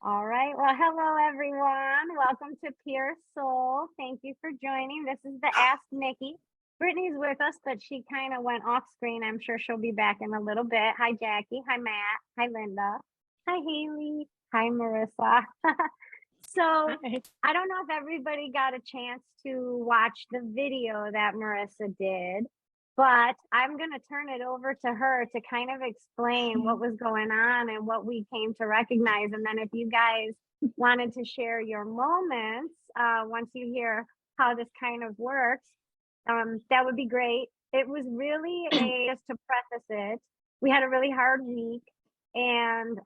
All right. Well, hello everyone. Welcome to Pure Soul. Thank you for joining. This is the Ask Nikki. Brittany's with us, but she kind of went off screen. I'm sure she'll be back in a little bit. Hi, Jackie. Hi, Matt. Hi, Linda. Hi, Haley. Hi, Marissa. So Hi. I don't know if everybody got a chance to watch the video that Marissa did, but I'm going to turn it over to her to kind of explain what was going on and what we came to recognize. And then if you guys wanted to share your moments, once you hear how this kind of works, that would be great. It was really just to preface it, we had a really hard week and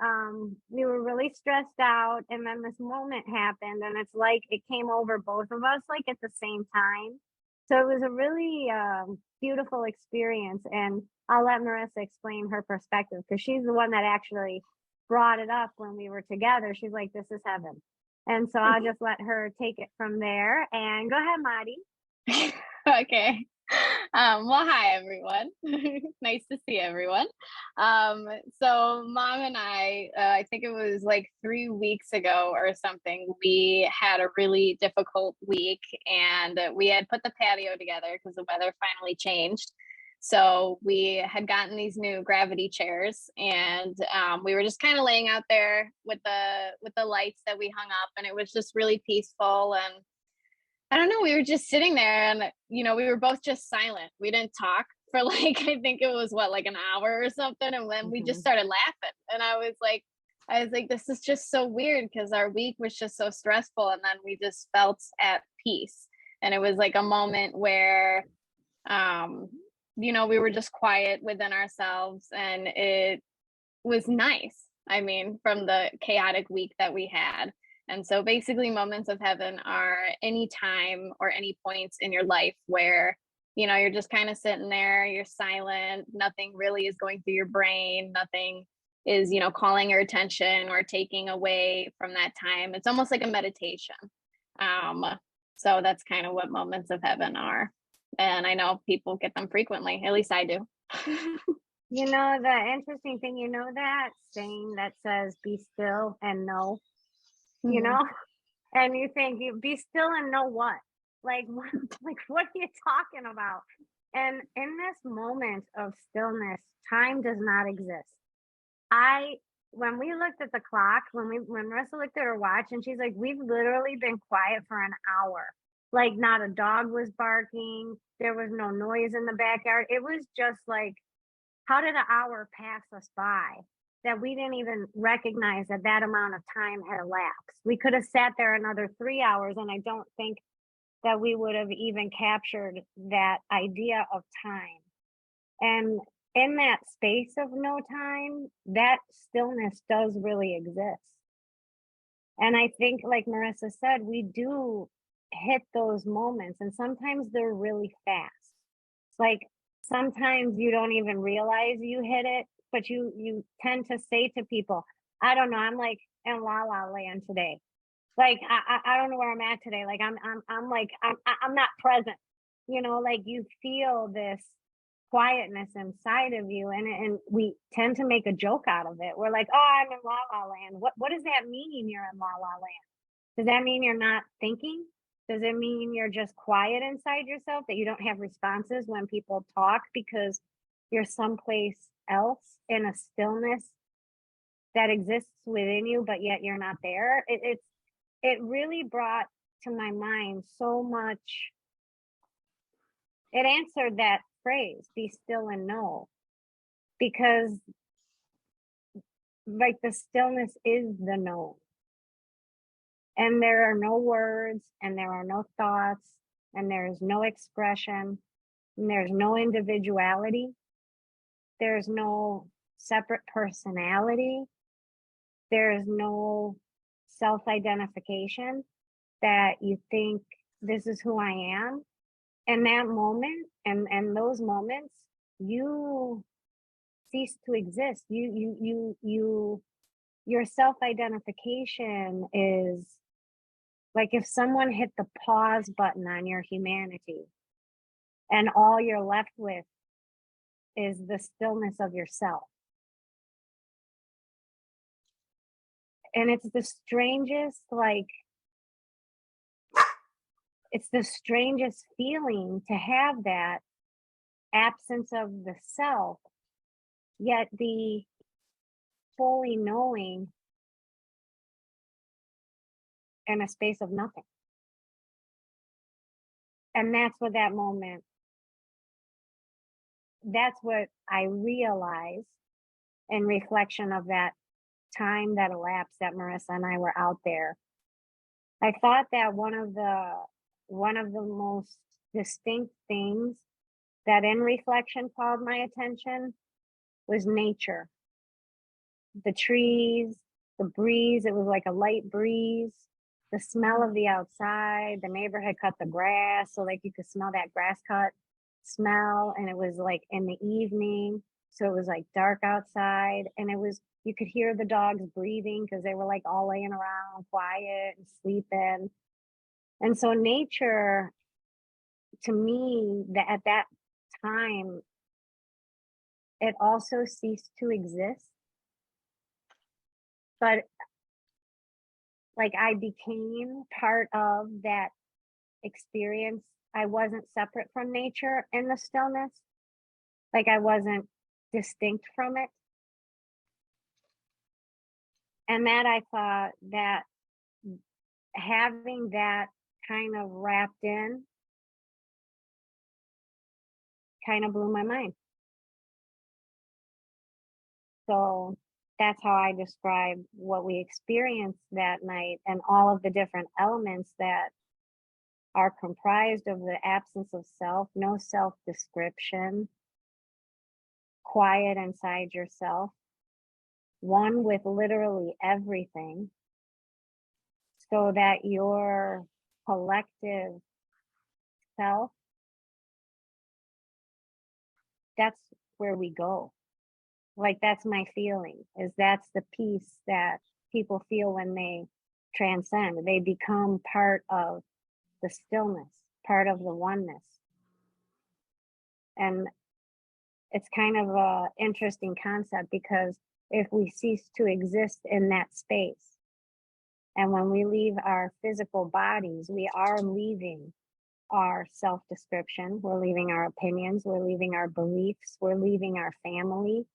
we were really stressed out, and then this moment happened, and it's like it came over both of us like at the same time. So it was a really beautiful experience, and I'll let Marissa explain her perspective because she's the one that actually brought it up when we were together. She's like, this is heaven. And so I'll just let her take it from there. And go ahead, Madi. Okay. Well, hi everyone. Nice to see everyone. So mom and I think it was like 3 weeks ago or something, we had a really difficult week and we had put the patio together because the weather finally changed. So we had gotten these new gravity chairs and we were just kind of laying out there with the lights that we hung up, and it was just really peaceful. And I don't know, we were just sitting there and, we were both just silent. We didn't talk for like, I think it was like an hour or something. And then we just started laughing. And I was like, this is just so weird because our week was just so stressful. And then we just felt at peace. And it was like a moment where, we were just quiet within ourselves, and it was nice. I mean, from the chaotic week that we had. And so basically moments of heaven are any time or any points in your life where, you're just kind of sitting there, you're silent, nothing really is going through your brain, nothing is, calling your attention or taking away from that time. It's almost like a meditation. So that's kind of what moments of heaven are. And I know people get them frequently, at least I do. The interesting thing, that saying that says, be still and know, you know, and you think you be still and know what? Like, what are you talking about? And in this moment of stillness, time does not exist. When we looked at the clock, when Marissa looked at her watch, and she's like, we've literally been quiet for an hour. Like, not a dog was barking. There was no noise in the backyard. It was just like, how did an hour pass us by that we didn't even recognize that amount of time had elapsed? We could have sat there another 3 hours, and I don't think that we would have even captured that idea of time. And in that space of no time, that stillness does really exist. And I think, like Marissa said, we do hit those moments, and sometimes they're really fast. Like, sometimes you don't even realize you hit it, but you tend to say to people, I don't know, I'm like in la la land today. Like, I don't know where I'm at today. Like, I'm not present. Like, you feel this quietness inside of you, and we tend to make a joke out of it. We're like, oh, I'm in la la land. What does that mean, you're in la la land? Does that mean you're not thinking? Does it mean you're just quiet inside yourself, that you don't have responses when people talk because you're someplace else in a stillness that exists within you, but yet you're not there? It really brought to my mind so much. It answered that phrase, be still and know, because like the stillness is the known. And there are no words, and there are no thoughts, and there is no expression, and there's no individuality. There's no separate personality. There's no self-identification that you think this is who I am. In that moment, and those moments, you cease to exist. Your self-identification is like if someone hit the pause button on your humanity, and all you're left with is the stillness of yourself. And it's the strangest, like, it's the strangest feeling to have that absence of the self, yet the fully knowing in a space of nothing. And that's what that moment, that's what I realized in reflection of that time that elapsed that Marissa and I were out there. I thought that one of the most distinct things that in reflection called my attention was nature. The trees, the breeze, it was like a light breeze, the smell of the outside. The neighbor had cut the grass, so like you could smell that grass cut smell. And it was like in the evening, so it was like dark outside, and it was, you could hear the dogs breathing because they were like all laying around quiet and sleeping. And so nature, to me, that at that time, it also ceased to exist. But like I became part of that experience. I wasn't separate from nature in the stillness. Like I wasn't distinct from it. And that I thought that having that kind of wrapped in kind of blew my mind. So that's how I describe what we experienced that night and all of the different elements that are comprised of the absence of self, no self description, quiet inside yourself, one with literally everything, so that your collective self, that's where we go. Like that's my feeling, is that's the peace that people feel when they transcend. They become part of the stillness, part of the oneness. And it's kind of a interesting concept, because if we cease to exist in that space, and when we leave our physical bodies, we are leaving our self description, we're leaving our opinions, we're leaving our beliefs, we're leaving our family,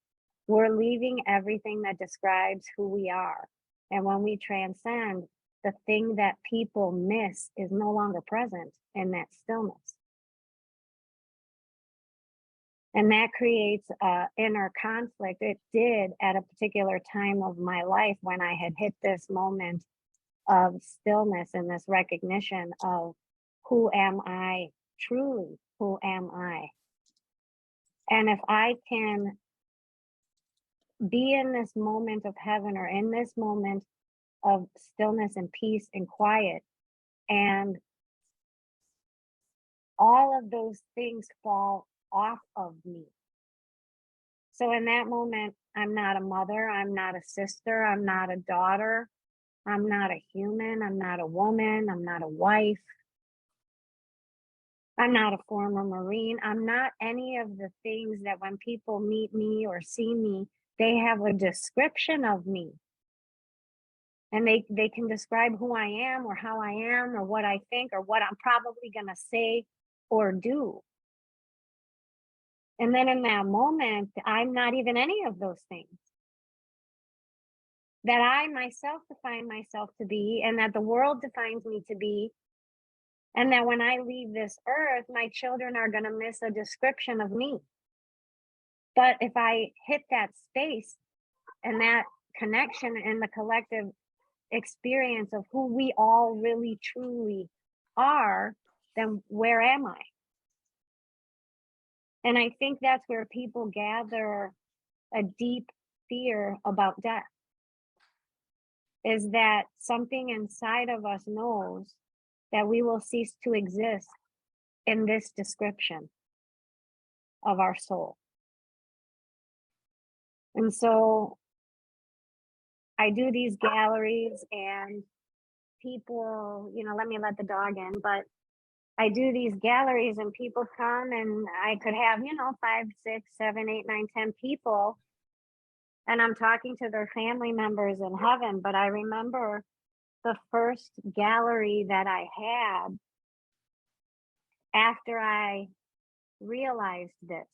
we're leaving everything that describes who we are. And when we transcend, the thing that people miss is no longer present in that stillness. And that creates inner conflict. It did at a particular time of my life when I had hit this moment of stillness and this recognition of who am I truly? Who am I? And if I can be in this moment of heaven, or in this moment of stillness and peace and quiet, and all of those things fall off of me. So in that moment, I'm not a mother, I'm not a sister, I'm not a daughter, I'm not a human, I'm not a woman, I'm not a wife, I'm not a former Marine, I'm not any of the things that when people meet me or see me, they have a description of me. And they can describe who I am, or how I am, or what I think, or what I'm probably going to say or do. And then in that moment, I'm not even any of those things that I myself define myself to be, and that the world defines me to be. And that when I leave this earth, my children are going to miss a description of me. But if I hit that space and that connection and the collective experience of who we all really truly are, then where am I? And I think that's where people gather a deep fear about death, is that something inside of us knows that we will cease to exist in this description of our soul. And so I do these galleries, and people, let me let the dog in, but I do these galleries and people come, and I could have, 5, 6, 7, 8, 9, 10 people. and I'm talking to their family members in heaven. But I remember the first gallery that I had after I realized this,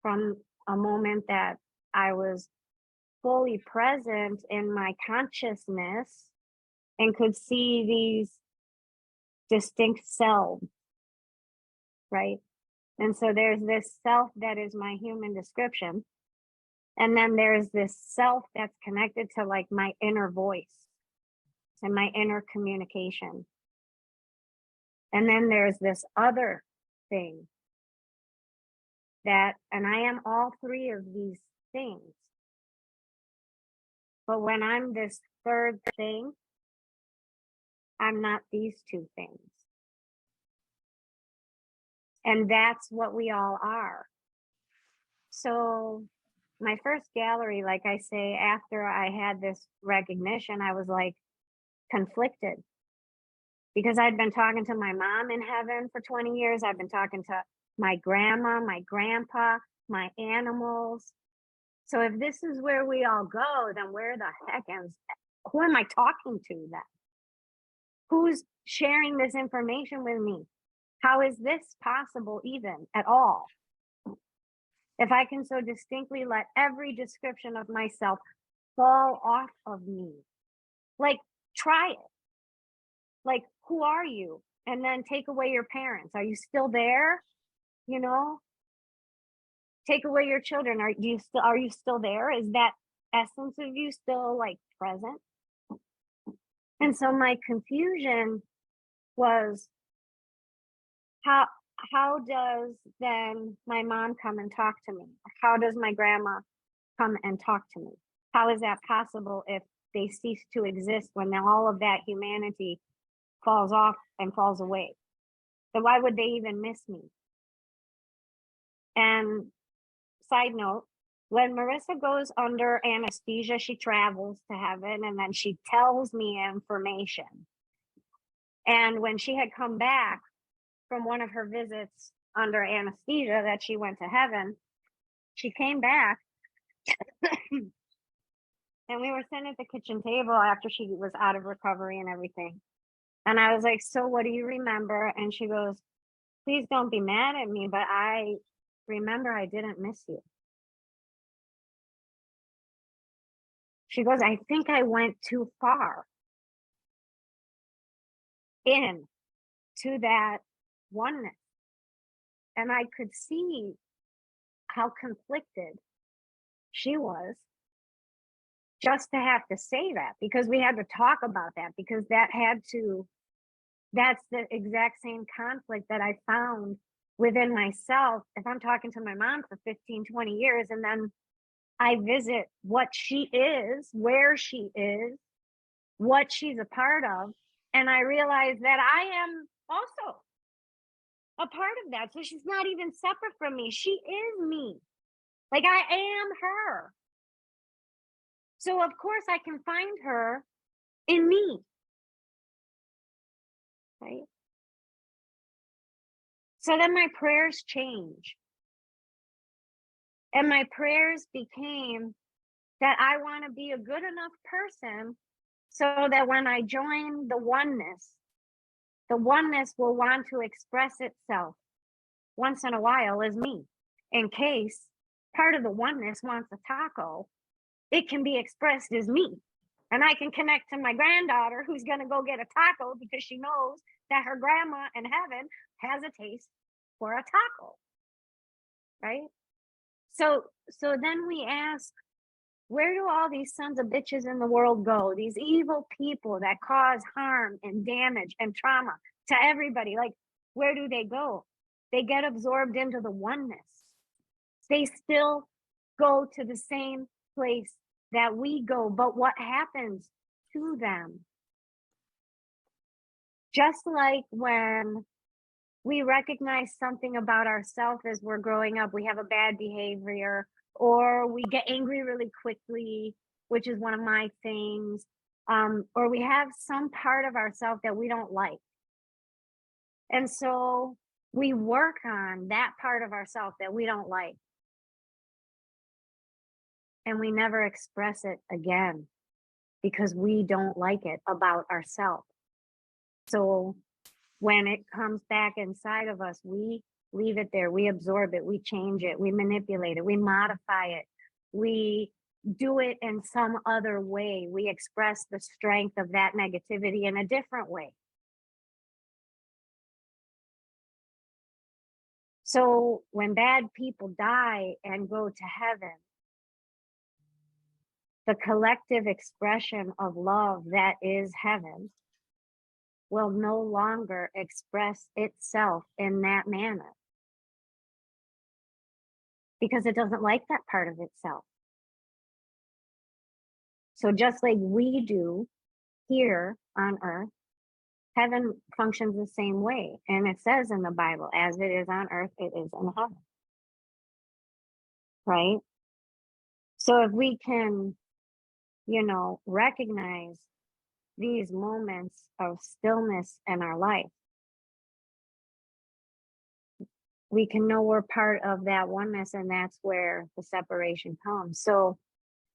from a moment that I was fully present in my consciousness and could see these distinct selves, right? And so there's this self that is my human description. And then there's this self that's connected to like my inner voice and my inner communication. And then there's this other thing that, and I am all three of these things. But when I'm this third thing, I'm not these two things. And that's what we all are. So my first gallery, like I say, after I had this recognition, I was like conflicted, because I'd been talking to my mom in heaven for 20 years. I've been talking to my grandma, my grandpa, my animals. So if this is where we all go, then where the heck who am I talking to then? Who's sharing this information with me? How is this possible even at all? If I can so distinctly let every description of myself fall off of me, like try it. Like, who are you? And then take away your parents. Are you still there? You know, take away your children. Are you still there? Is that essence of you still like present? And so my confusion was, how does then my mom come and talk to me? How does my grandma come and talk to me? How is that possible if they cease to exist when all of that humanity falls off and falls away? Then why would they even miss me? And side note, when Marissa goes under anesthesia, she travels to heaven and then she tells me information. And when she had come back from one of her visits under anesthesia that she went to heaven, she came back and we were sitting at the kitchen table after she was out of recovery and everything. And I was like, so what do you remember? And she goes, please don't be mad at me, but I remember I didn't miss you. She goes, I think I went too far in to that oneness. And I could see how conflicted she was just to have to say that, because we had to talk about that, because that's the exact same conflict that I found within myself. If I'm talking to my mom for 15, 20 years, and then I visit what she is, where she is, what she's a part of, and I realize that I am also a part of that. So she's not even separate from me. She is me. Like, I am her. So of course I can find her in me. Right? So then my prayers change. And my prayers became that I want to be a good enough person so that when I join the oneness will want to express itself once in a while as me. In case part of the oneness wants a taco, it can be expressed as me. And I can connect to my granddaughter who's going to go get a taco because she knows that her grandma in heaven has a taste for a taco. Right? So then we ask, where do all these sons of bitches in the world go? These evil people that cause harm and damage and trauma to everybody. Like, where do they go? They get absorbed into the oneness. They still go to the same place that we go, but what happens to them? Just like when we recognize something about ourselves as we're growing up, we have a bad behavior, or we get angry really quickly, which is one of my things, or we have some part of ourselves that we don't like. And so we work on that part of ourselves that we don't like. and we never express it again because we don't like it about ourselves. So when it comes back inside of us, we leave it there, we absorb it, we change it, we manipulate it, we modify it, we do it in some other way. We express the strength of that negativity in a different way. So when bad people die and go to heaven, the collective expression of love that is heaven will no longer express itself in that manner because it doesn't like that part of itself. So just like we do here on earth, heaven functions the same way. And it says in the Bible, as it is on earth, it is in heaven. Right? So if we can, recognize these moments of stillness in our life, we can know we're part of that oneness, and that's where the separation comes. So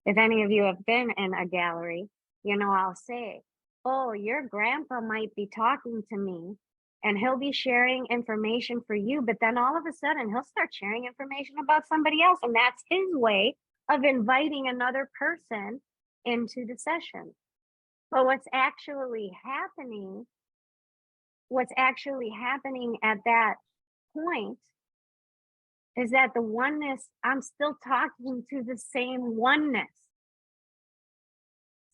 if any of you have been in a gallery, I'll say, oh, your grandpa might be talking to me and he'll be sharing information for you, but then all of a sudden he'll start sharing information about somebody else. And that's his way of inviting another person into the session. But what's actually happening at that point is that the oneness, I'm still talking to the same oneness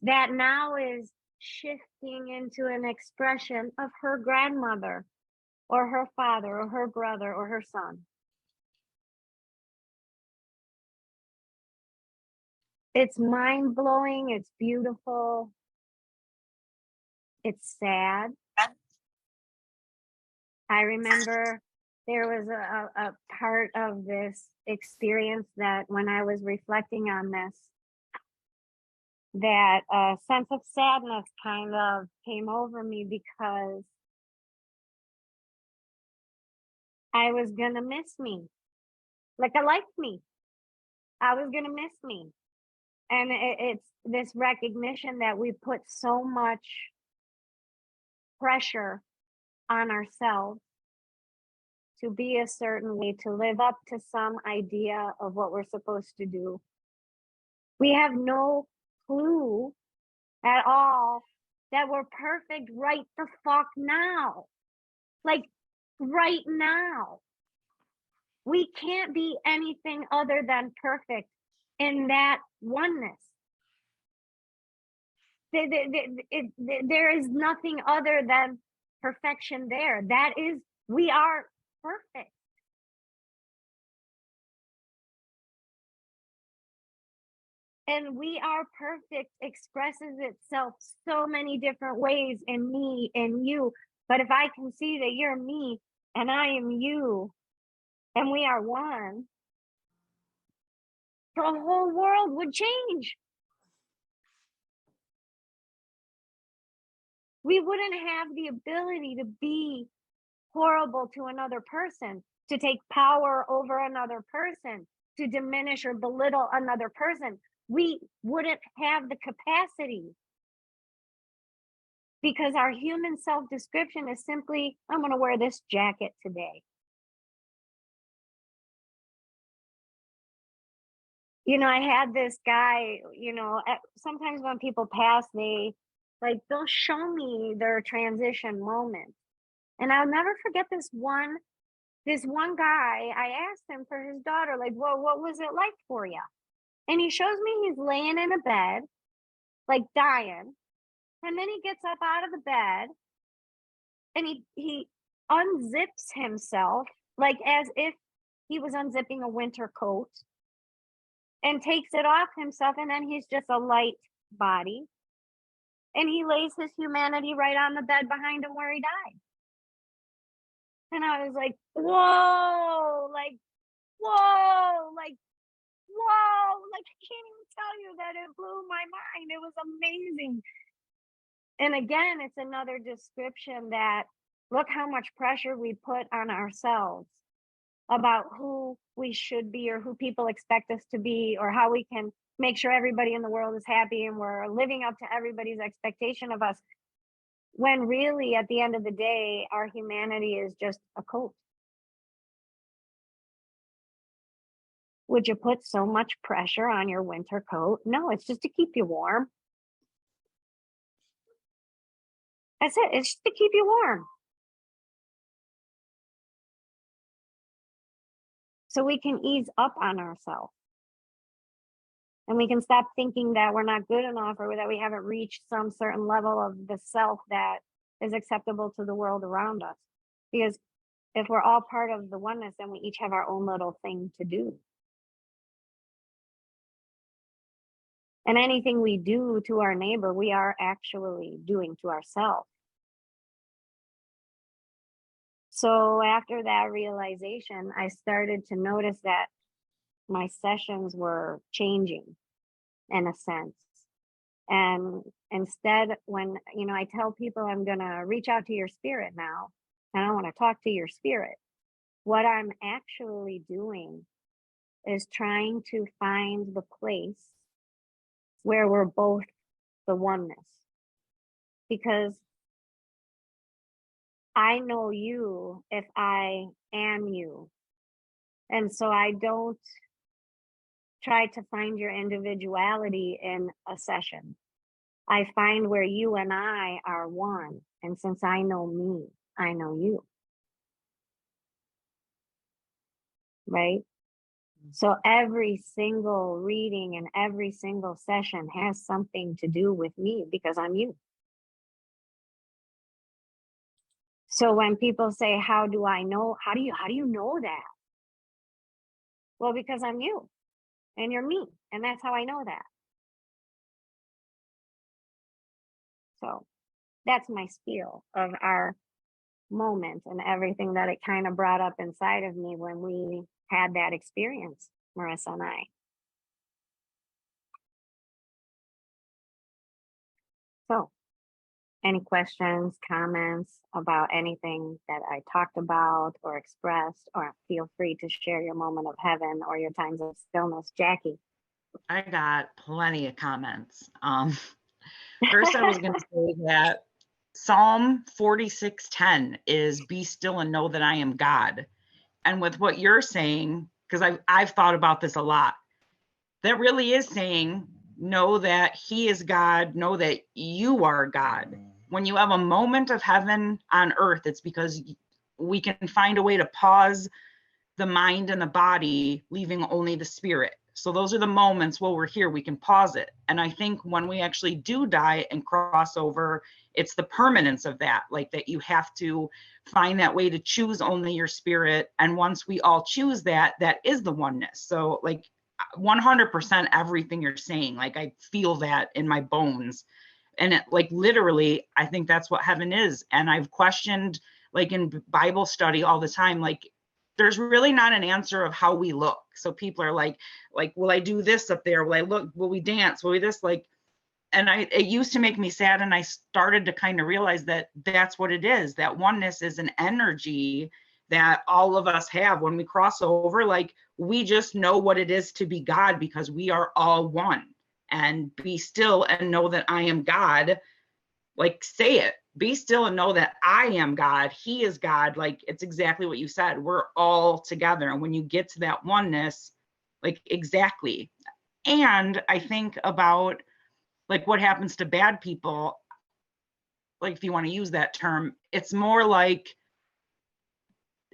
that now is shifting into an expression of her grandmother or her father or her brother or her son. It's mind-blowing, it's beautiful, it's sad. I remember there was a part of this experience that when I was reflecting on this, that a sense of sadness kind of came over me because I was gonna miss me. Like, I liked me. I was gonna miss me. And it's this recognition that we put so much pressure on ourselves to be a certain way, to live up to some idea of what we're supposed to do. We have no clue at all that we're perfect right the fuck now. Like, right now. We can't be anything other than perfect in that oneness. There is nothing other than perfection there. We are perfect. And we are perfect expresses itself so many different ways in me and you. But if I can see that you're me and I am you and we are one, the whole world would change. We wouldn't have the ability to be horrible to another person, to take power over another person, to diminish or belittle another person. We wouldn't have the capacity because our human self-description is simply, I'm going to wear this jacket today. I had this guy, sometimes when people pass, they'll show me their transition moment. And I'll never forget this one guy. I asked him for his daughter, like, well, what was it like for you? And he shows me he's laying in a bed, like dying. And then he gets up out of the bed and he unzips himself, like as if he was unzipping a winter coat, and takes it off himself. And then he's just a light body. And he lays his humanity right on the bed behind him where he died. And I was like, whoa, like, whoa, like, whoa, like, I can't even tell you that it blew my mind. It was amazing. And again, it's another description that look how much pressure we put on ourselves about who we should be or who people expect us to be or how we can make sure everybody in the world is happy and we're living up to everybody's expectation of us. When really, at the end of the day, our humanity is just a coat. Would you put so much pressure on your winter coat? No, it's just to keep you warm. That's it. It's just to keep you warm. So we can ease up on ourselves. And we can stop thinking that we're not good enough or that we haven't reached some certain level of the self that is acceptable to the world around us. Because if we're all part of the oneness, then we each have our own little thing to do. And anything we do to our neighbor, we are actually doing to ourselves. So after that realization, I started to notice that my sessions were changing in a sense. And instead, when, I tell people I'm going to reach out to your spirit now, and I want to talk to your spirit, what I'm actually doing is trying to find the place where we're both the oneness. Because I know you if I am you. And so I don't try to find your individuality in a session. I find where you and I are one. And since I know me, I know you. Right? So every single reading and every single session has something to do with me because I'm you. So when people say, how do I know? How do you know that? Well, because I'm you and you're me. And that's how I know that. So that's my spiel of our moment and everything that it kind of brought up inside of me when we had that experience, Marissa and I. So, any questions, comments about anything that I talked about or expressed, or feel free to share your moment of heaven or your times of stillness. Jackie. I got plenty of comments. First, I was going to say that Psalm 46:10 is be still and know that I am God. And with what you're saying, because I've thought about this a lot, that really is saying, know that he is God, know that you are God. When you have a moment of heaven on earth, it's because we can find a way to pause the mind and the body, leaving only the spirit. So those are the moments while we're here, we can pause it. And I think when we actually do die and cross over, it's the permanence of that, like that you have to find that way to choose only your spirit. And once we all choose that, that is the oneness. So like 100% everything you're saying, like I feel that in my bones. And it, like literally, I think that's what heaven is. And I've questioned, like in Bible study all the time, like there's really not an answer of how we look. So people are like, will I do this up there? Will we dance? Will we this? Like, and it used to make me sad. And I started to kind of realize that that's what it is. That oneness is an energy that all of us have when we cross over. Like we just know what it is to be God because we are all one. And be still and know that I am God. Like say it, be still and know that I am God. He is God. Like it's exactly what you said. We're all together. And when you get to that oneness, like exactly. And I think about like what happens to bad people. Like if you want to use that term, it's more like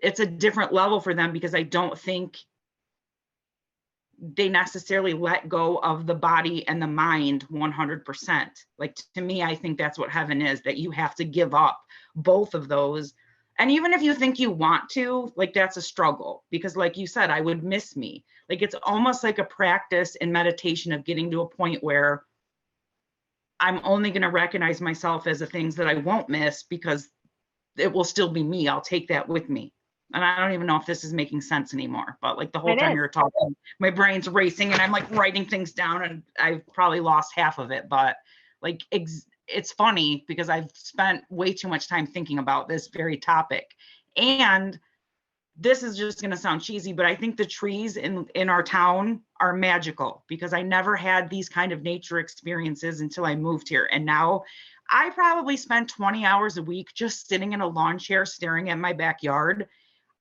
it's a different level for them because I don't think they necessarily let go of the body and the mind 100%. Like to me, I think that's what heaven is, that you have to give up both of those. And even if you think you want to, like that's a struggle because like you said, I would miss me. Like it's almost like a practice in meditation of getting to a point where I'm only going to recognize myself as the things that I won't miss because it will still be me. I'll take that with me. And I don't even know if this is making sense anymore, but like the whole time you're talking, my brain's racing and I'm like writing things down and I've probably lost half of it. But like, it's funny because I've spent way too much time thinking about this very topic. And this is just going to sound cheesy, but I think the trees in our town are magical because I never had these kind of nature experiences until I moved here. And now I probably spend 20 hours a week just sitting in a lawn chair staring at my backyard.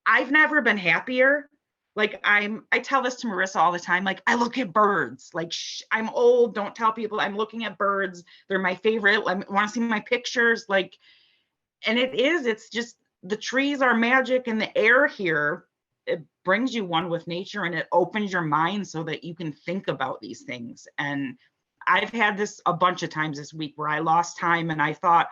I've never been happier. Like I tell this to Marissa all the time. Like I look at birds. Like I'm old. Don't tell people I'm looking at birds. They're my favorite. I want to see my pictures. Like, and it's just the trees are magic, and the air here, it brings you one with nature, and it opens your mind so that you can think about these things. And I've had this a bunch of times this week where I lost time and I thought,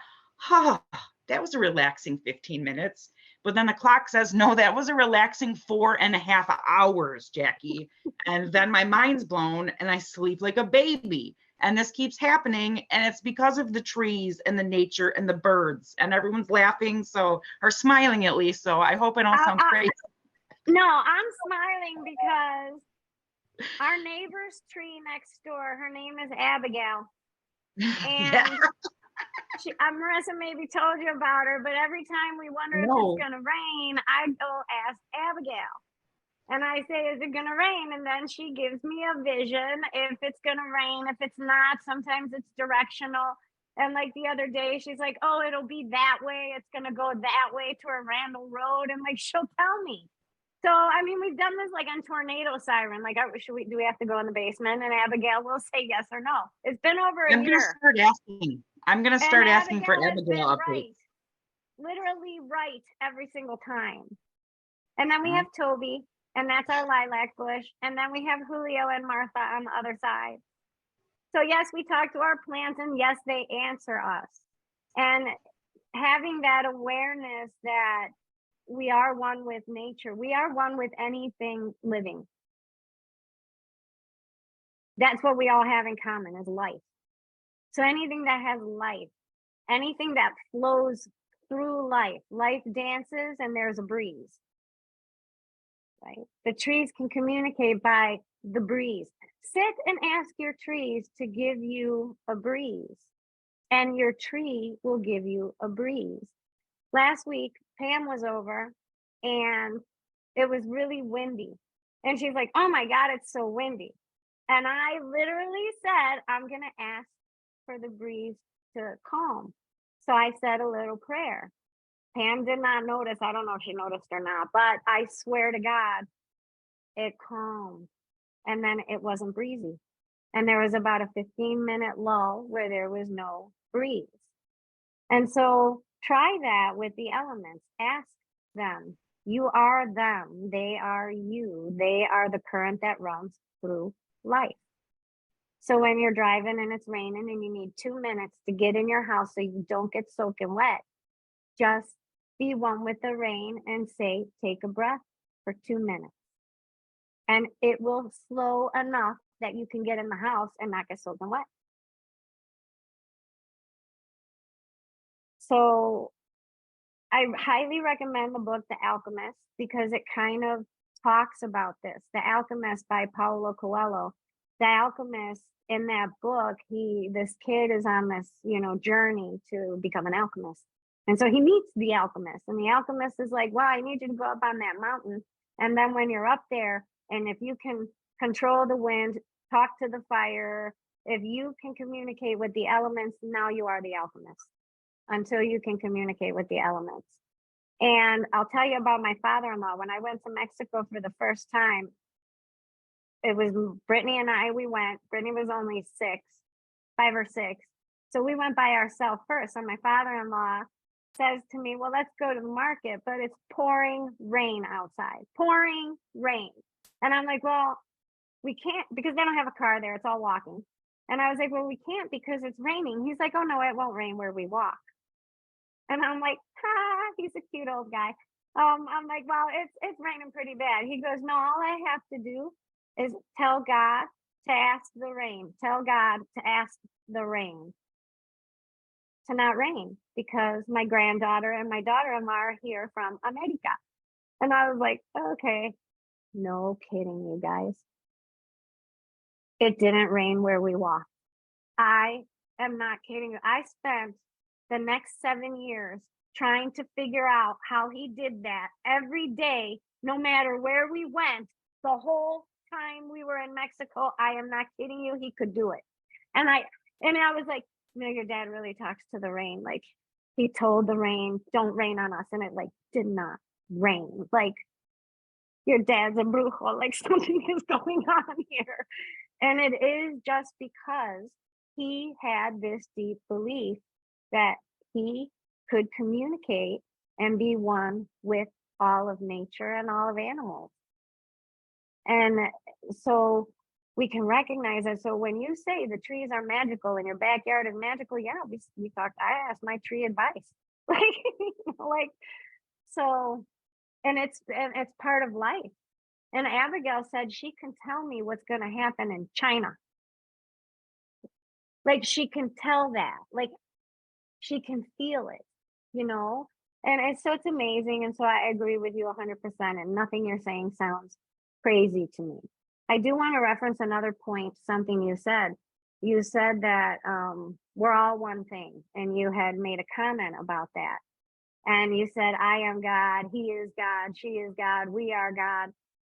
that was a relaxing 15 minutes. But then the clock says, no, that was a relaxing 4.5 hours, Jackie. And then my mind's blown and I sleep like a baby. And this keeps happening. And it's because of the trees and the nature and the birds. And everyone's laughing, or smiling at least. So I hope I don't sound crazy. No, I'm smiling because our neighbor's tree next door, her name is Abigail. And Yeah. Marissa maybe told you about her, but every time we wonder if it's going to rain, I go ask Abigail. And I say, is it going to rain? And then she gives me a vision if it's going to rain. If it's not, sometimes it's directional. And like the other day, she's like, oh, it'll be that way. It's going to go that way to a Randall Road. And like, she'll tell me. So, I mean, we've done this like on tornado siren. Like, do we have to go in the basement? And Abigail will say yes or no. It's been over a year. I'm going to start asking for Abigail updates. Right, literally right every single time. And then we have Toby, and that's our lilac bush. And then we have Julio and Martha on the other side. So yes, we talk to our plants, and yes, they answer us. And having that awareness that we are one with nature, we are one with anything living. That's what we all have in common, is life. So anything that has life, anything that flows through life dances and there's a breeze, right? The trees can communicate by the breeze. Sit and ask your trees to give you a breeze, and your tree will give you a breeze. Last week, Pam was over and it was really windy. And she's like, oh my God, it's so windy. And I literally said, I'm going to ask for the breeze to calm. So I said a little prayer. Pam did not notice. I don't know if she noticed or not, but I swear to God, it calmed. And then it wasn't breezy. And there was about a 15-minute lull where there was no breeze. And so try that with the elements. Ask them. You are them. They are you. They are the current that runs through life. So when you're driving and it's raining and you need 2 minutes to get in your house so you don't get soaking wet, just be one with the rain and say, take a breath for 2 minutes. And it will slow enough that you can get in the house and not get soaking wet. So I highly recommend the book, The Alchemist, because it kind of talks about this. The Alchemist by Paulo Coelho. The Alchemist, in that book, this kid is on this, journey to become an alchemist. And so he meets the alchemist, and the alchemist is like, well, I need you to go up on that mountain. And then when you're up there, and if you can control the wind, talk to the fire, if you can communicate with the elements, now you are the alchemist, until you can communicate with the elements. And I'll tell you about my father-in-law. When I went to Mexico for the first time, it was Brittany and I, we went. Brittany was only 5 or 6. So we went by ourselves first. And my father-in-law says to me, well, let's go to the market, but it's pouring rain outside, pouring rain. And I'm like, well, we can't, because they don't have a car there. It's all walking. And I was like, well, we can't because it's raining. He's like, oh no, it won't rain where we walk. And I'm like, he's a cute old guy. I'm like, well, it's raining pretty bad. He goes, no, all I have to do is tell God to ask the rain. Tell God to ask the rain to not rain, because my granddaughter and my daughter-in-law are here from America. And I was like, okay, no kidding, you guys. It didn't rain where we walked. I am not kidding you. I spent the next 7 years trying to figure out how he did that every day no matter where we went, the whole time we were in Mexico, I am not kidding you, he could do it. And I was like, no, your dad really talks to the rain. Like, he told the rain, don't rain on us. And it like did not rain. Like, your dad's a brujo, like something is going on here. And it is just because he had this deep belief that he could communicate and be one with all of nature and all of animals. And so we can recognize it. So when you say the trees are magical and your backyard is magical, yeah, we talked, I asked my tree advice. Like, like, so, and it's part of life. And Abigail said she can tell me what's going to happen in China. Like, she can tell that, like, she can feel it, you know? And so it's amazing. And so I agree with you 100%. And nothing you're saying sounds crazy to me. I do want to reference another point, something you said. You said that we're all one thing. And you had made a comment about that. And you said, I am God, he is God, she is God, we are God.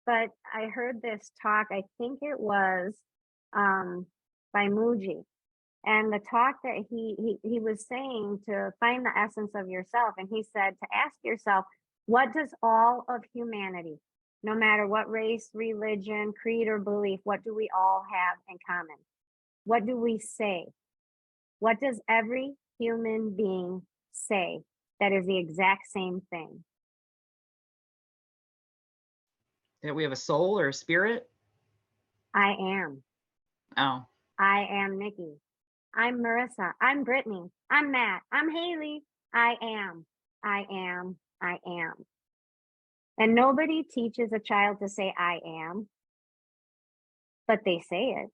But I heard this talk, I think it was by Muji. And the talk that he was saying to find the essence of yourself. And he said to ask yourself, what does all of humanity, no matter what race, religion, creed, or belief, what do we all have in common? What do we say? What does every human being say that is the exact same thing? That we have a soul or a spirit? I am. Oh. I am Nikki. I'm Marissa. I'm Brittany. I'm Matt. I'm Haley. I am. I am. I am. And nobody teaches a child to say I am, but they say it.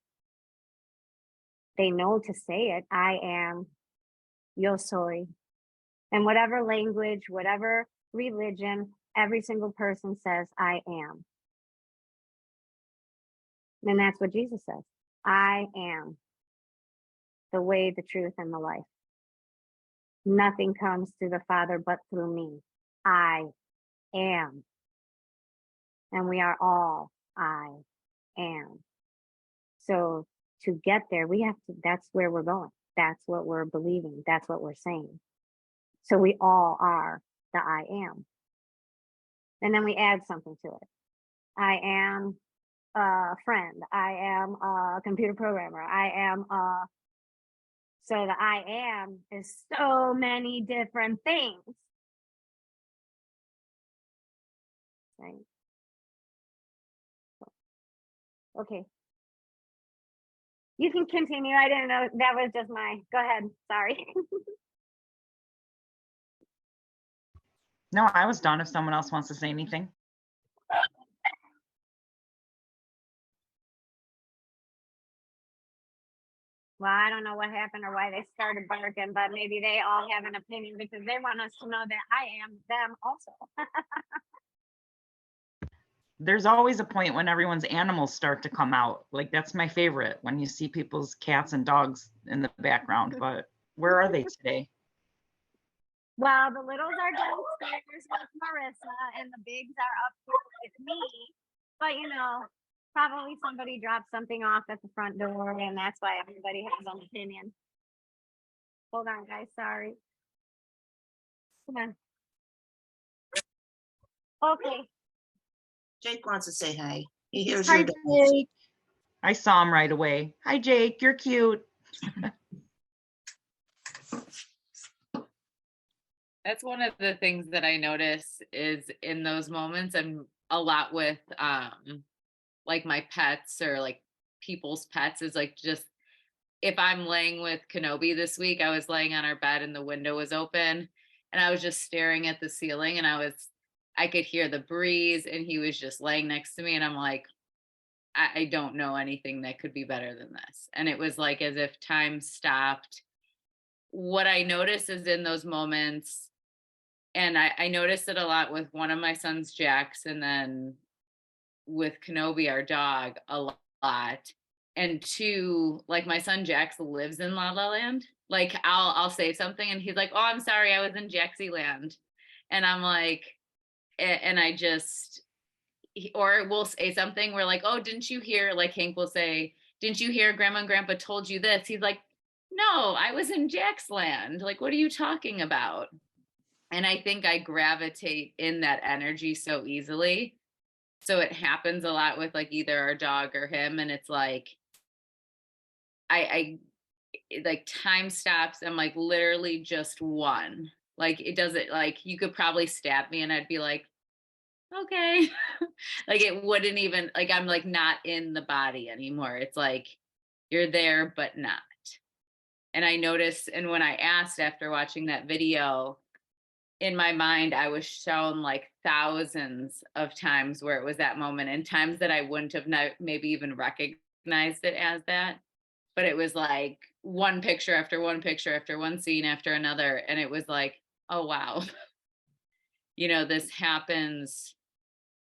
They know to say it. I am. Yo soy. And whatever language, whatever religion, every single person says, I am. And that's what Jesus says. I am the way, the truth, and the life. Nothing comes to the Father but through me. I am. And we are all I am. So to get there, we have to, that's where we're going. That's what we're believing. That's what we're saying. So we all are the I am. And then we add something to it. I am a friend. I am a computer programmer. I am a, so the I am is so many different things. Right. Okay. You can continue. I didn't know, that was just my, go ahead. Sorry. No, I was done if someone else wants to say anything. Well, I don't know what happened or why they started barking, but maybe they all have an opinion because they want us to know that I am them also. There's always a point when everyone's animals start to come out. Like, that's my favorite, when you see people's cats and dogs in the background. But where are they today? Well, the littles are downstairs with Marissa and the bigs are up here with me. But you know, probably somebody dropped something off at the front door and that's why everybody has an opinion. Hold on, guys. Sorry. Come on. Okay. Jake wants to say hi. He hears Hi, your dogs. Jake. I saw him right away. Hi, Jake. You're cute. That's one of the things that I notice is in those moments, I'm a lot with like my pets or like people's pets, is like, just if I'm laying with Kenobi this week, I was laying on our bed and the window was open and I was just staring at the ceiling and I could hear the breeze and he was just laying next to me and I'm like, I don't know anything that could be better than this. And it was like as if time stopped. What I notice is in those moments, and I noticed it a lot with one of my sons, Jax, and then with Kenobi, our dog, a lot. And two, like my son Jax lives in La La Land. Like I'll say something and he's like, oh, I'm sorry, I was in Jaxie Land. And I'm like, and I just, or we'll say something, we're like, oh, didn't you hear, like Hank will say, didn't you hear grandma and grandpa told you this? He's like, no, I was in Jack's land. Like, what are you talking about? And I think I gravitate in that energy so easily. So it happens a lot with like either our dog or him. And it's like, I like time stops. I'm like literally just one. Like it doesn't, like you could probably stab me and I'd be like, okay. Like it wouldn't even, like I'm like not in the body anymore. It's like you're there but not. And I noticed, and when I asked after watching that video, in my mind I was shown like thousands of times where it was that moment, and times that I wouldn't have maybe even recognized it as that, but it was like one picture after one picture after one scene after another, and it was like, oh wow. This happens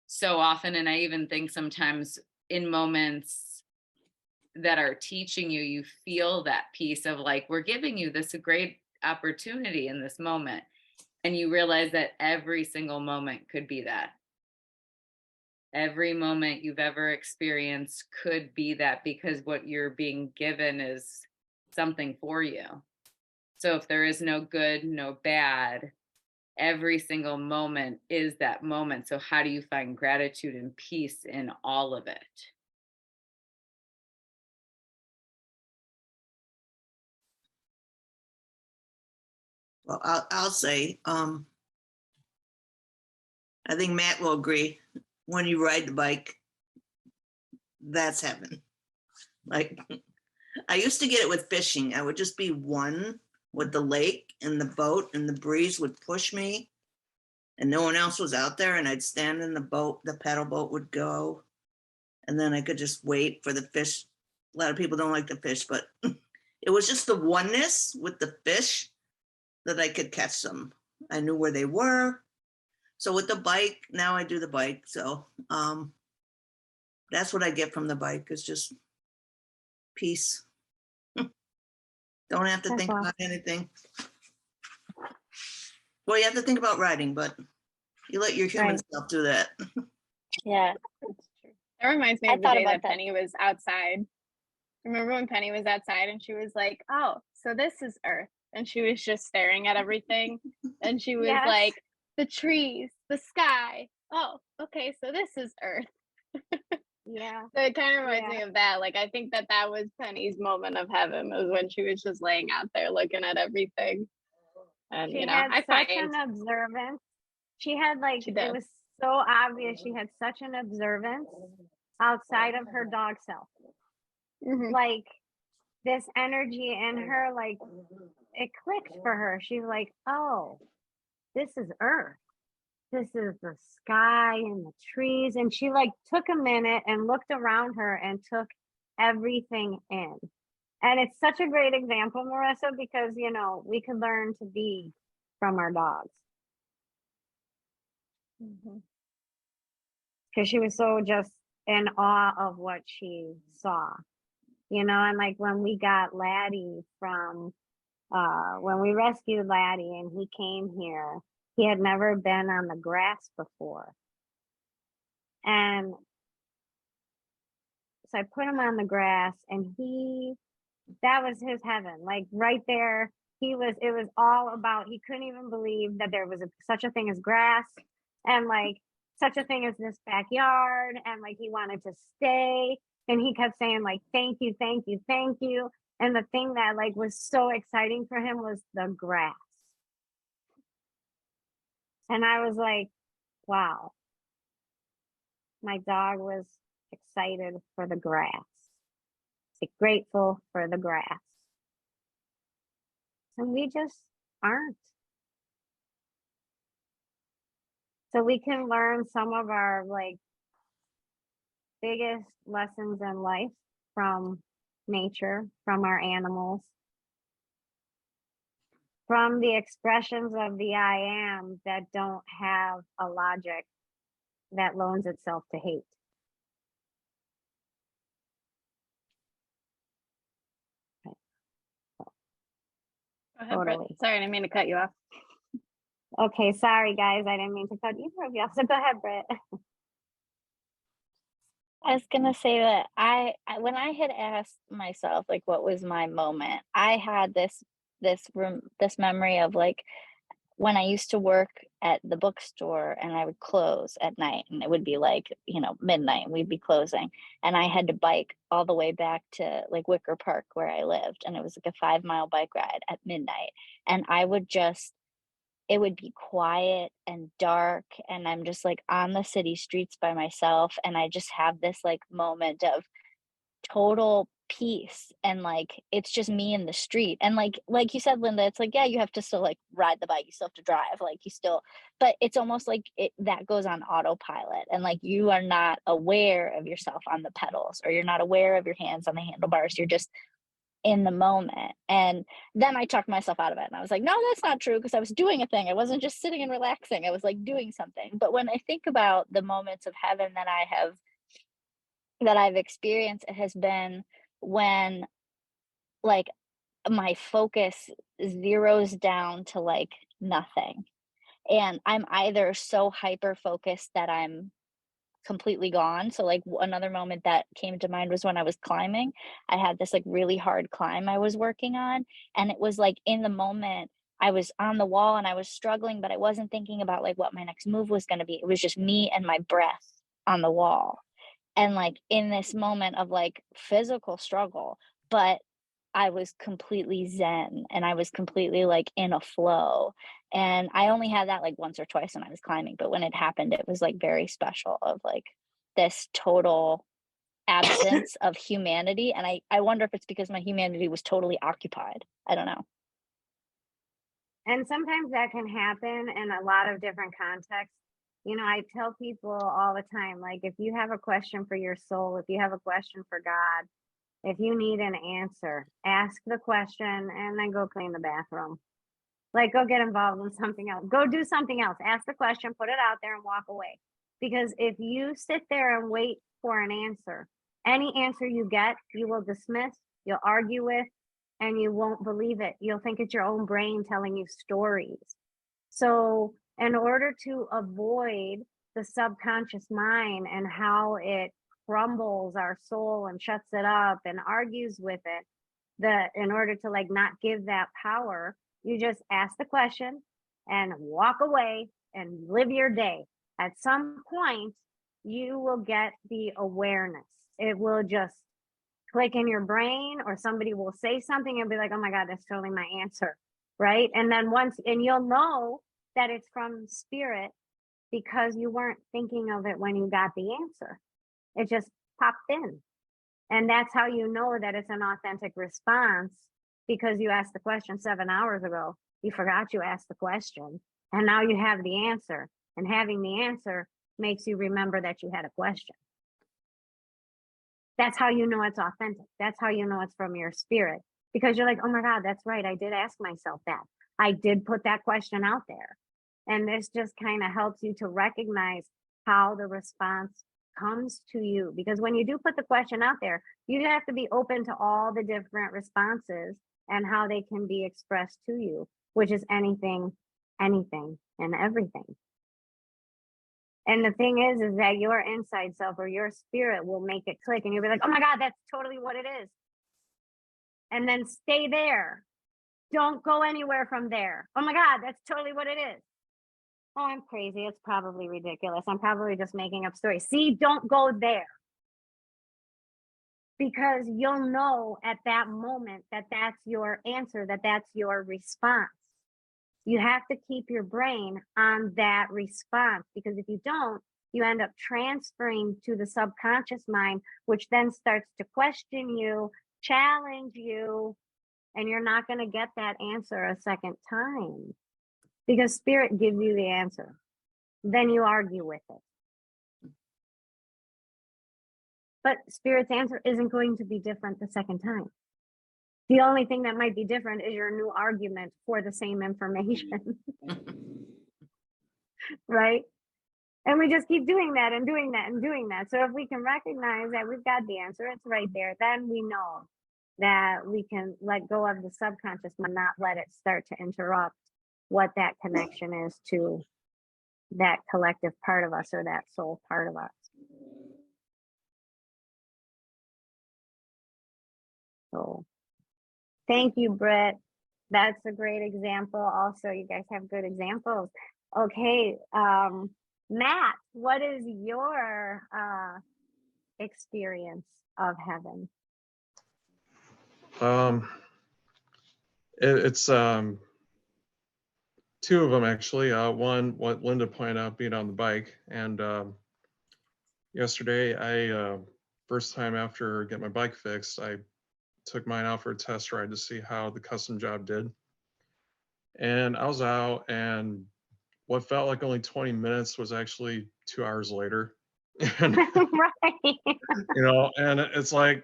so often. And I even think sometimes in moments that are teaching you, you feel that piece of like, we're giving you this great opportunity in this moment. And you realize that every single moment could be that. Every moment you've ever experienced could be that, because what you're being given is something for you. So if there is no good, no bad, every single moment is that moment. So how do you find gratitude and peace in all of it? Well, I'll say, I think Matt will agree. When you ride the bike, that's heaven. Like, I used to get it with fishing. I would just be one with the lake and the boat, and the breeze would push me and no one else was out there, and I'd stand in the boat, the paddle boat would go, and then I could just wait for the fish. A lot of people don't like to fish, but it was just the oneness with the fish that I could catch them. I knew where they were. So with the bike, now I do the bike. So that's what I get from the bike, is just peace. Don't have to That's think awesome. about anything. Well, you have to think about riding, but you let your human Right. self do that. Yeah, that's true. That reminds me I of the thought day about that that. Penny was outside. Remember when Penny was outside and she was like, oh, so this is Earth. And she was just staring at everything. And she was Yes. like, the trees, the sky. Oh, okay, so this is Earth. Yeah. So it kind of reminds Yeah. me of that. Like, I think that was Penny's moment of heaven, was when she was just laying out there looking at everything. And, She I had such an find observance. She had like, she it does. was so obvious she had such an observance outside of her dog self. Mhm. Like this energy in her, like it clicked for her. She's like, oh, this is Earth. This is the sky and the trees. And she like took a minute and looked around her and took everything in. And it's such a great example, Marissa, because we could learn to be from our dogs. Mhm. Because she was so just in awe of what she saw. And like when we got Laddie from when we rescued Laddie and he came here, he had never been on the grass before. And so I put him on the grass, and that was his heaven. Like right there, it was all about, he couldn't even believe that there was such a thing as grass, and like such a thing as this backyard, and like he wanted to stay, and he kept saying like, thank you, thank you, thank you. And the thing that like was so exciting for him was the grass. And I was like, wow, my dog was excited for the grass, like grateful for the grass. And we just aren't. So we can learn some of our like biggest lessons in life from nature, from our animals, from the expressions of the I am that don't have a logic that loans itself to hate. Go ahead, Britt. Totally. Sorry, I didn't mean to cut you off. Okay, sorry guys, I didn't mean to cut either of you off. So go ahead, Britt. I was gonna say that when I had asked myself like what was my moment, I had this memory of like when I used to work at the bookstore and I would close at night and it would be like, midnight and we'd be closing. And I had to bike all the way back to like Wicker Park where I lived. And it was like a 5 mile bike ride at midnight. And I would just, it would be quiet and dark. And I'm just like on the city streets by myself. And I just have this like moment of total peace and like it's just me in the street and like you said, Linda, it's like yeah, you have to still like ride the bike, you still have to drive, like you still, but it's almost like it that goes on autopilot and like you are not aware of yourself on the pedals or you're not aware of your hands on the handlebars, you're just in the moment. And then I talked myself out of it and I was like, no, that's not true, because I was doing a thing, I wasn't just sitting and relaxing, I was like doing something. But when I think about the moments of heaven that I've experienced, it has been when like my focus zeroes down to like nothing. And I'm either so hyper focused that I'm completely gone. So like another moment that came to mind was when I was climbing. I had this like really hard climb I was working on. And it was like in the moment I was on the wall and I was struggling, but I wasn't thinking about like what my next move was going to be. It was just me and my breath on the wall. And like in this moment of like physical struggle, but I was completely zen and I was completely like in a flow. And I only had that like once or twice when I was climbing, but when it happened, it was like very special of like this total absence of humanity. And I wonder if it's because my humanity was totally occupied. I don't know. And sometimes that can happen in a lot of different contexts. I tell people all the time, like, if you have a question for your soul, if you have a question for God, if you need an answer, ask the question and then go clean the bathroom. Like, go get involved in something else. Go do something else. Ask the question, put it out there, and walk away. Because if you sit there and wait for an answer, any answer you get, you will dismiss, you'll argue with, and you won't believe it. You'll think it's your own brain telling you stories. So, in order to avoid the subconscious mind and how it crumbles our soul and shuts it up and argues with it, in order to like not give that power, you just ask the question and walk away and live your day. At some point, you will get the awareness. It will just click in your brain, or somebody will say something and be like, oh my God, that's totally my answer. Right. And then and you'll know that it's from spirit because you weren't thinking of it when you got the answer. It just popped in. And that's how you know that it's an authentic response, because you asked the question 7 hours ago. You forgot you asked the question, and now you have the answer. And having the answer makes you remember that you had a question. That's how you know it's authentic. That's how you know it's from your spirit, because you're like, oh my God, that's right. I did ask myself that. I did put that question out there. And this just kind of helps you to recognize how the response comes to you. Because when you do put the question out there, you have to be open to all the different responses and how they can be expressed to you, which is anything, and everything. And the thing is that your inside self or your spirit will make it click, and you'll be like, oh my God, that's totally what it is. And then stay there. Don't go anywhere from there. Oh my God, that's totally what it is. Oh, I'm crazy. It's probably ridiculous. I'm probably just making up stories. See, don't go there. Because you'll know at that moment that that's your answer, that that's your response. You have to keep your brain on that response, because if you don't, you end up transferring to the subconscious mind, which then starts to question you, challenge you, and you're not going to get that answer a second time, because spirit gives you the answer. Then you argue with it. But spirit's answer isn't going to be different the second time. The only thing that might be different is your new argument for the same information. Right? And we just keep doing that and doing that and doing that. So if we can recognize that we've got the answer, it's right there, then we know that we can let go of the subconscious and not let it start to interrupt what that connection is to that collective part of us, or that soul part of us. So thank you, Britt. That's a great example. Also, you guys have good examples. Okay, Matt, what is your experience of heaven? It's two of them actually. One, what Linda pointed out, being on the bike, and yesterday I first time after getting my bike fixed, I took mine out for a test ride to see how the custom job did. And I was out, and what felt like only 20 minutes was actually 2 hours later. And, Right. and it's like,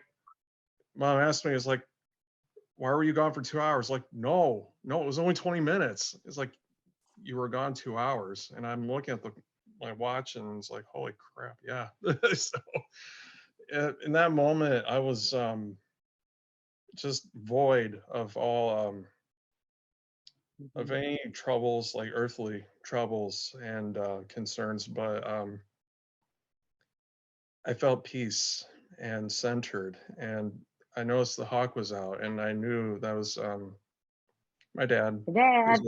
Mom asked me, it's like, why were you gone for 2 hours? Like, no, it was only 20 minutes. It's like, you were gone 2 hours. And I'm looking at my watch, and it's like, holy crap, yeah. So in that moment, I was just void of all of any troubles, like earthly troubles and concerns, but I felt peace and centered, and I noticed the hawk was out, and I knew that was my dad. Dad.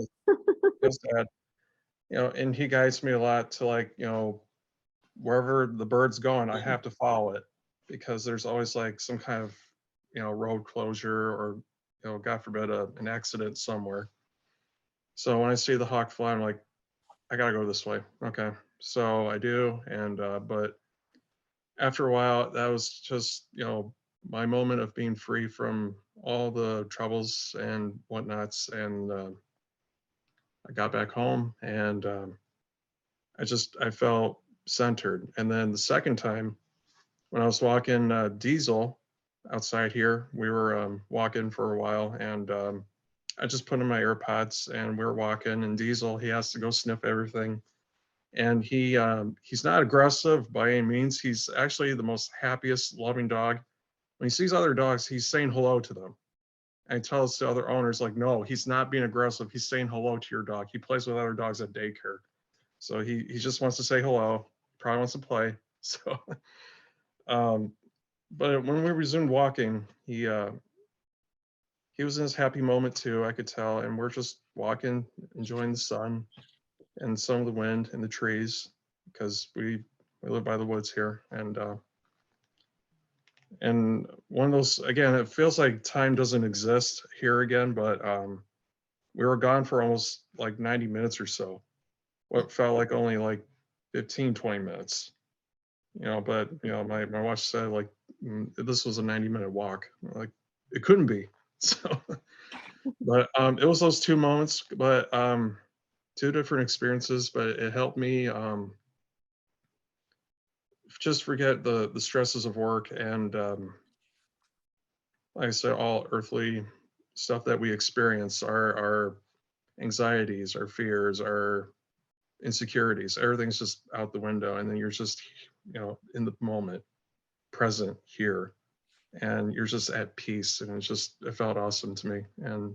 His dad, and he guides me a lot to, like, wherever the bird's going, I have to follow it, because there's always like some kind of, road closure, or, God forbid, an accident somewhere. So when I see the hawk fly, I'm like, I gotta go this way. Okay. So I do. And, but after a while, that was just, my moment of being free from all the troubles and whatnots. And I got back home, and I felt centered. And then the second time, when I was walking Diesel outside here, we were walking for a while, and I just put in my AirPods, and we were walking, and Diesel, he has to go sniff everything. And he's not aggressive by any means. He's actually the most happiest, loving dog. When he sees other dogs, he's saying hello to them. And he tells the other owners, like, no, he's not being aggressive. He's saying hello to your dog. He plays with other dogs at daycare. So he just wants to say hello. Probably wants to play. So, but when we resumed walking, he was in his happy moment too, I could tell. And we're just walking, enjoying the sun and some of the wind and the trees, because we live by the woods here. And one of those, again, it feels like time doesn't exist here again, but we were gone for almost like 90 minutes or so. What felt like only like 15, 20 minutes, but my watch said, like, this was a 90-minute walk. Like, it couldn't be. So, but it was those two moments, but two different experiences, but it helped me just forget the stresses of work, and like I said, all earthly stuff that we experience, our anxieties, our fears, our insecurities, everything's just out the window. And then you're just, in the moment, present here, and you're just at peace. And it felt awesome to me. And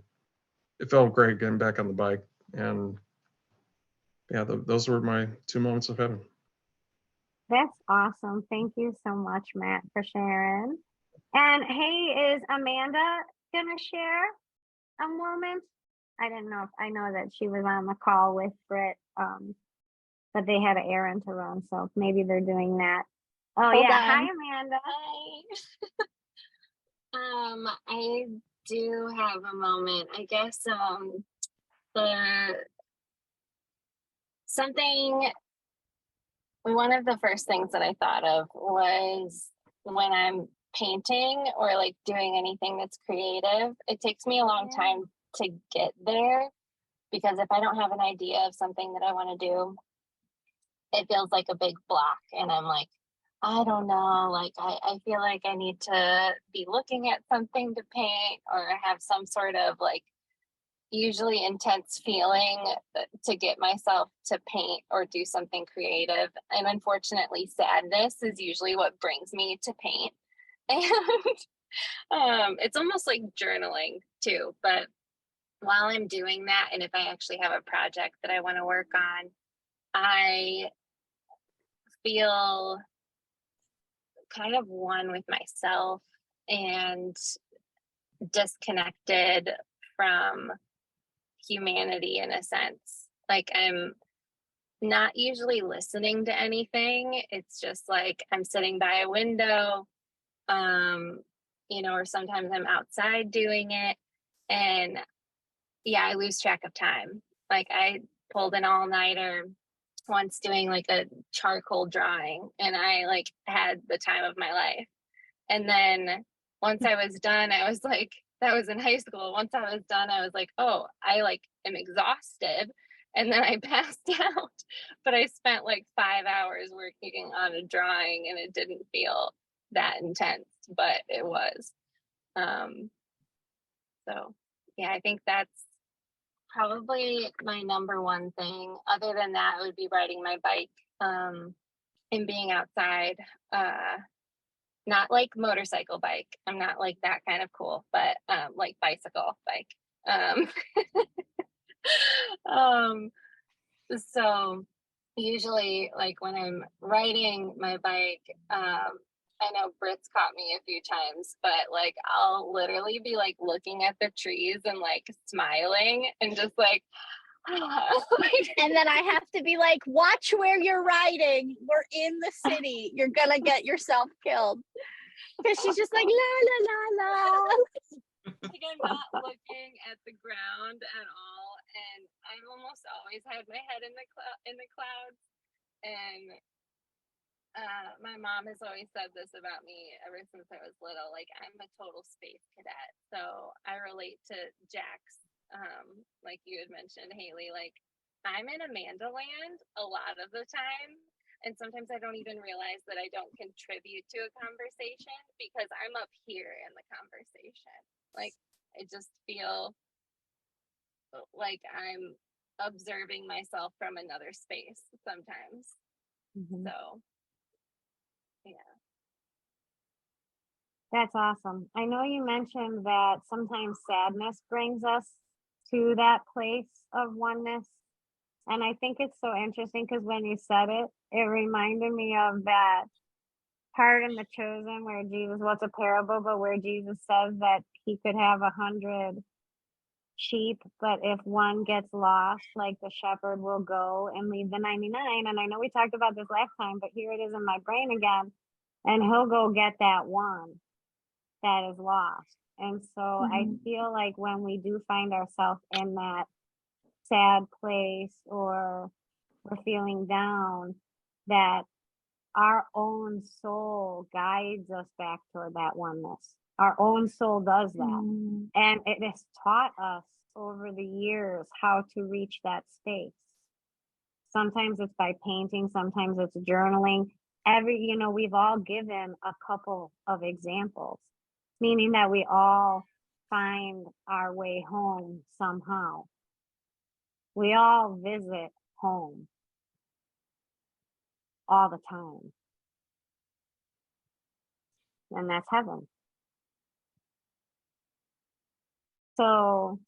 it felt great getting back on the bike. And yeah, those were my two moments of heaven. That's awesome. Thank you so much, Matt, for sharing. And hey, is Amanda gonna share a moment? I didn't know if I know that she was on the call with Britt, but they had an errand to run, so maybe they're doing that. Oh, Hold yeah. on. Hi, Amanda. Hi. I do have a moment. I guess one of the first things that I thought of was when I'm painting or like doing anything that's creative, it takes me a long time to get there, because if I don't have an idea of something that I want to do, it feels like a big block, and I'm like, I don't know, like I feel like I need to be looking at something to paint, or have some sort of like usually intense feeling to get myself to paint or do something creative. And unfortunately, sadness is usually what brings me to paint. And it's almost like journaling too. But while I'm doing that, and if I actually have a project that I want to work on, I feel kind of one with myself, and disconnected from humanity in a sense. Like I'm not usually listening to anything. It's just like I'm sitting by a window, or sometimes I'm outside doing it. And yeah, I lose track of time. Like I pulled an all-nighter once doing like a charcoal drawing, and I like had the time of my life. And then once I was done, I was like, that was in high school. Once I was done, I was like, oh, I like am exhausted. And then I passed out. But I spent like 5 hours working on a drawing, and it didn't feel that intense, but it was. So yeah, I think that's probably my number one thing. Other than that, it would be riding my bike and being outside. Not like motorcycle bike. I'm not like that kind of cool, but like bicycle bike. So usually like when I'm riding my bike, I know Britt's caught me a few times, but like I'll literally be like looking at the trees and like smiling and just like and then I have to be like, watch where you're riding. We're in the city. You're gonna get yourself killed. Because she's just like la la la la. like I'm not looking at the ground at all, and I've almost always had my head in the clouds. And my mom has always said this about me ever since I was little. Like I'm a total space cadet, so I relate to Jax. Like you had mentioned, Haley. Like I'm in Amanda land a lot of the time. And sometimes I don't even realize that I don't contribute to a conversation because I'm up here in the conversation. Like, I just feel like I'm observing myself from another space sometimes. Mhm. So, yeah. That's awesome. I know you mentioned that sometimes sadness brings us to that place of oneness. And I think it's so interesting because when you said it, it reminded me of that part in The Chosen where Jesus, well, it's a parable, but where Jesus says that he could have 100 sheep, but if one gets lost, like the shepherd will go and leave the 99. And I know we talked about this last time, but here it is in my brain again. And he'll go get that one that is lost. And so I feel like when we do find ourselves in that sad place or we're feeling down, that our own soul guides us back toward that oneness. Our own soul does that. And it has taught us over the years how to reach that space. Sometimes it's by painting, sometimes it's journaling. We've all given a couple of examples, meaning that we all find our way home somehow. We all visit home all the time. And that's heaven. So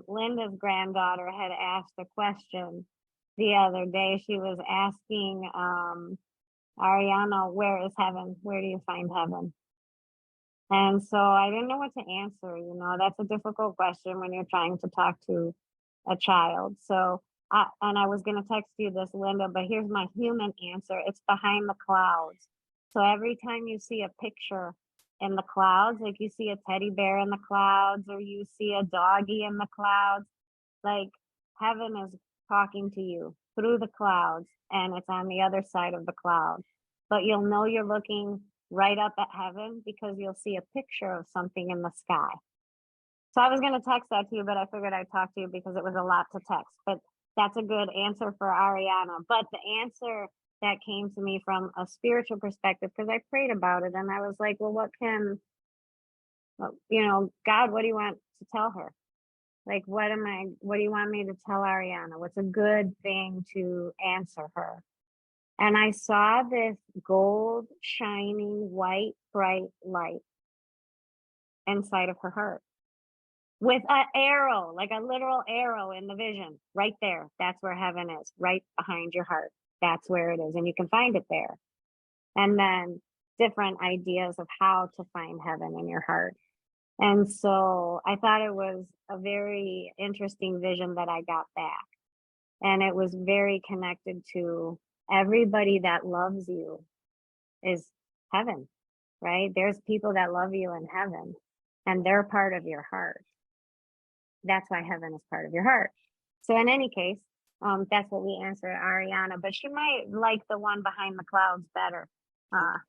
Linda's granddaughter had asked a question the other day. She was asking Ariana, where is heaven? Where do you find heaven? And so I didn't know what to answer. That's a difficult question when you're trying to talk to a child. So I was going to text you this, Linda, but here's my human answer. It's behind the clouds. So every time you see a picture in the clouds, like you see a teddy bear in the clouds or you see a doggy in the clouds, like heaven is talking to you through the clouds and it's on the other side of the cloud. But you'll know you're looking right up at heaven because you'll see a picture of something in the sky. So I was going to text that to you, but I figured I'd talk to you because it was a lot to text. But that's a good answer for Ariana. But the answer that came to me from a spiritual perspective, because I prayed about it and I was like, well, God, what do you want to tell her? Like, what do you want me to tell Ariana? What's a good thing to answer her? And I saw this gold, shining, white, bright light inside of her heart with an arrow, like a literal arrow in the vision right there. That's where heaven is, right behind your heart. That's where it is. And you can find it there. And then different ideas of how to find heaven in your heart. And so I thought it was a very interesting vision that I got back. And it was very connected to everybody that loves you is heaven, right? There's people that love you in heaven and they're part of your heart. That's why heaven is part of your heart. So in any case, that's what we answered Ariana, but she might like the one behind the clouds better.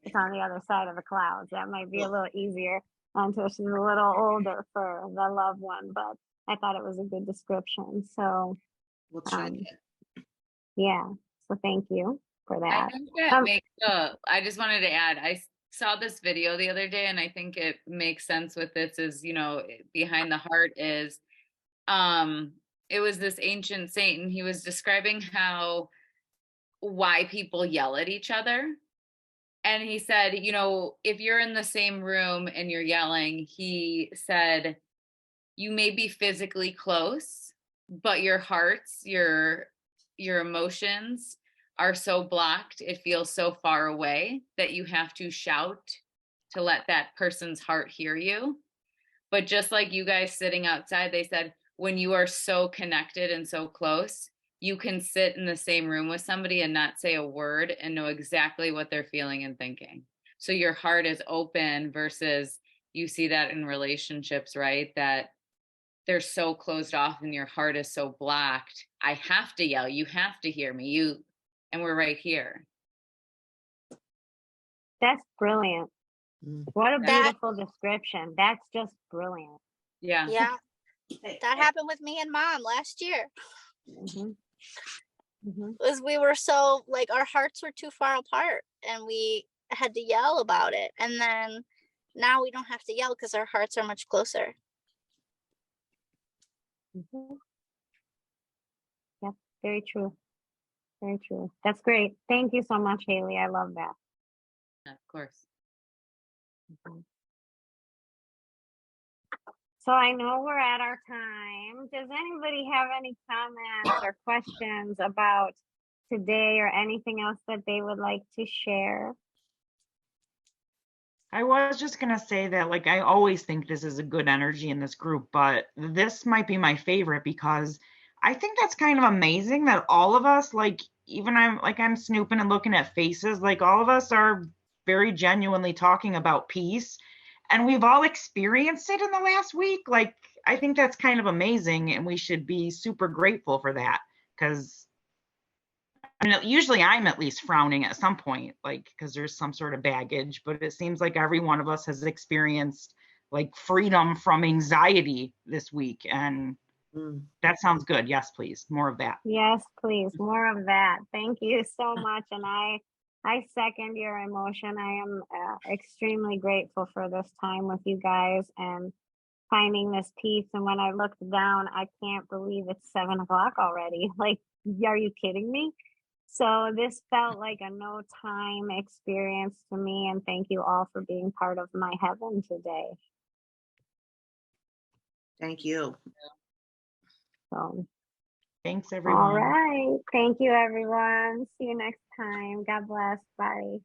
It's on the other side of the clouds. That might be a little easier until she's a little older for the loved one, but I thought it was a good description. So We'll try um, that. yeah, so thank you for I that. think that makes I just wanted to add, I saw this video the other day and I think it makes sense with this is, you know, behind the heart is, it was this ancient saint and he was describing why people yell at each other. And he said, you know, if you're in the same room and you're yelling, he said, you may be physically close, but your hearts, your emotions are so blocked, it feels so far away that you have to shout to let that person's heart hear you. But just like you guys sitting outside, they said, when you are so connected and so close, you can sit in the same room with somebody and not say a word and know exactly what they're feeling and thinking. So your heart is open versus you see that in relationships, right? That they're so closed off and your heart is so blocked. I have to yell, you have to hear me, and we're right here. That's brilliant. Mm. What a beautiful description. That's just brilliant. Yeah. Yeah. That happened with me and Mom last year. Was we were so like our hearts were too far apart and we had to yell about it. And then now we don't have to yell because our hearts are much closer. Yep, very true. Very true. That's great. Thank you so much, Haley. I love that. Of course. So I know we're at our time. Does anybody have any comments or questions about today or anything else that they would like to share? I was just going to say that, like, I always think this is a good energy in this group, but this might be my favorite because I think that's kind of amazing that all of us, like, even I'm snooping and looking at faces, like, all of us are very genuinely talking about peace, and we've all experienced it in the last week. Like, I think that's kind of amazing, and we should be super grateful for that because I mean, usually I'm at least frowning at some point, like, because there's some sort of baggage, but it seems like every one of us has experienced like freedom from anxiety this week. And that sounds good. Yes, please. More of that. Yes, please. More of that. Thank you so much. And I second your emotion. I am extremely grateful for this time with you guys and finding this peace. And when I looked down, I can't believe it's 7 o'clock already. Like, are you kidding me? So this felt like a no time experience to me. And thank you all for being part of my heaven today. Thank you. So thanks, everyone. All right. Thank you, everyone. See you next time. God bless. Bye.